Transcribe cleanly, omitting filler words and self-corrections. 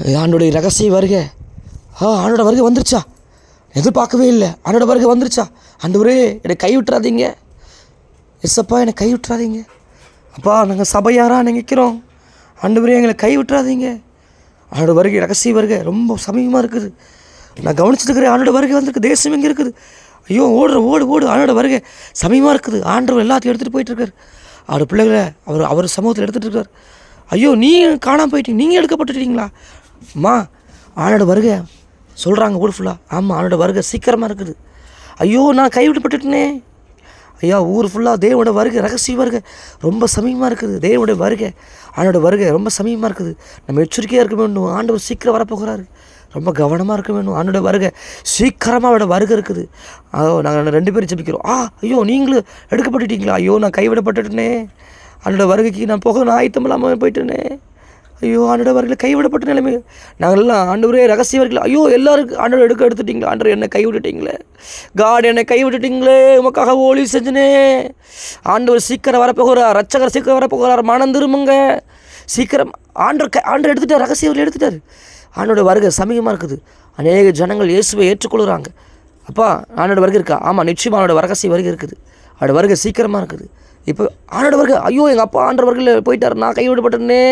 ஆண்டோடைய ரகசிய வருகை. ஆண்டோட வருகை வந்துருச்சா? எதிர்பார்க்கவே இல்லை. ஆண்டோட வருகை வந்துருச்சா? ஆண்டவரே என்னை கை விட்டுறாதீங்க, எஸ்ஸப்பா என்னை கை விட்டுறாதீங்க. அப்பா நாங்கள் சபையாராக நினைக்கிறோம், ஆண்டவரே எங்களை கை விட்டுறாதீங்க. ஆண்டோட வருகை ரகசிய வருகை ரொம்ப சமீபமாக இருக்குது. நான் கவனிச்சுட்டுக்கிறேன். ஆண்டோட வருகை வந்திருக்கு. தேசம் எங்கே இருக்குது? ஐயோ ஓடு ஆண்டோட வருகை சமீபமாக இருக்குது. ஆண்டவர் எல்லாத்தையும் எடுத்துகிட்டு போயிட்டுருக்கார். அவரோட பிள்ளைகளை அவர் சமூகத்தில் எடுத்துகிட்டு இருக்கார். ஐயோ நீங்கள் காணாமல் போயிட்டீங்க, நீங்கள் எடுக்கப்பட்டுட்டீங்களா? அம்மா ஆண்டோட வருகை சொல்கிறாங்க ஊர் ஃபுல்லாக. ஆமாம் ஆண்டோட வருகை சீக்கிரமாக இருக்குது. ஐயோ நான் கைவிடப்பட்டுட்டேனே. ஐயா ஊர் ஃபுல்லாக தேவனோட வருகை ரகசிய வருகை ரொம்ப சமீபமாக இருக்குது. தேவனுடைய வருகை ஆண்டோட வருகை ரொம்ப சமீபமாக இருக்குது. நம்ம எச்சரிக்கையாக இருக்க வேண்டும். ஆண்டவர் சீக்கிரம் வரப்போகிறாரு. ரொம்ப கவனமாக இருக்க வேண்டும். ஆண்டோட வருகை சீக்கிரமாக அவரோட வருகை இருக்குது. நாங்கள் 2 பேரும் ஜெபிக்கிறோம். ஐயோ நீங்களும் எடுக்கப்பட்டுட்டீங்களா? ஐயோ நான் கைவிடப்பட்டுட்டேனே. ஆண்டோட வருகைக்கு நான் போக ஆயத்தம் இல்லாமல் போயிட்டேனே. ஐயோ ஆண்டோட வருகையில் கைவிடப்பட்ட நிலைமை. நாங்கள்லாம் ஆண்டவரே ரகசிய வருகையில் ஐயோ எல்லாருக்கும் ஆண்டோட எடுத்துட்டீங்களா? ஆண்டவர் என்னை கைவிட்டுட்டீங்களே. காட் என்னை கைவிட்டுட்டீங்களே. உமக்காக ஓலி செஞ்சுனே. ஆண்டவர் சீக்கிரம் வரப்போகிறார். ரட்சகர் சீக்கிரம் வரப்போகிறார். மனம் திரும்புங்க சீக்கிரம். ஆண்டவர் எடுத்துட்டார். ரகசிய வருகை எடுத்துட்டார். ஆண்டோட வருகை சமீபமாக இருக்குது. அநேக ஜனங்கள் இயேசுவை ஏற்றுக்கொள்கிறாங்க. அப்பா ஆண்டோட வருகை இருக்கா? ஆமாம் நிச்சயமாக ஆண்டோட ரகசிய வருகை இருக்குது. அவரோட வருகை சீக்கிரமாக இருக்குது. இப்போ ஆண்டோட வருகை ஐயோ எங்கள் அப்பா ஆண்டோட வருகையில் போயிட்டார், நான் கைவிடப்பட்டேனே.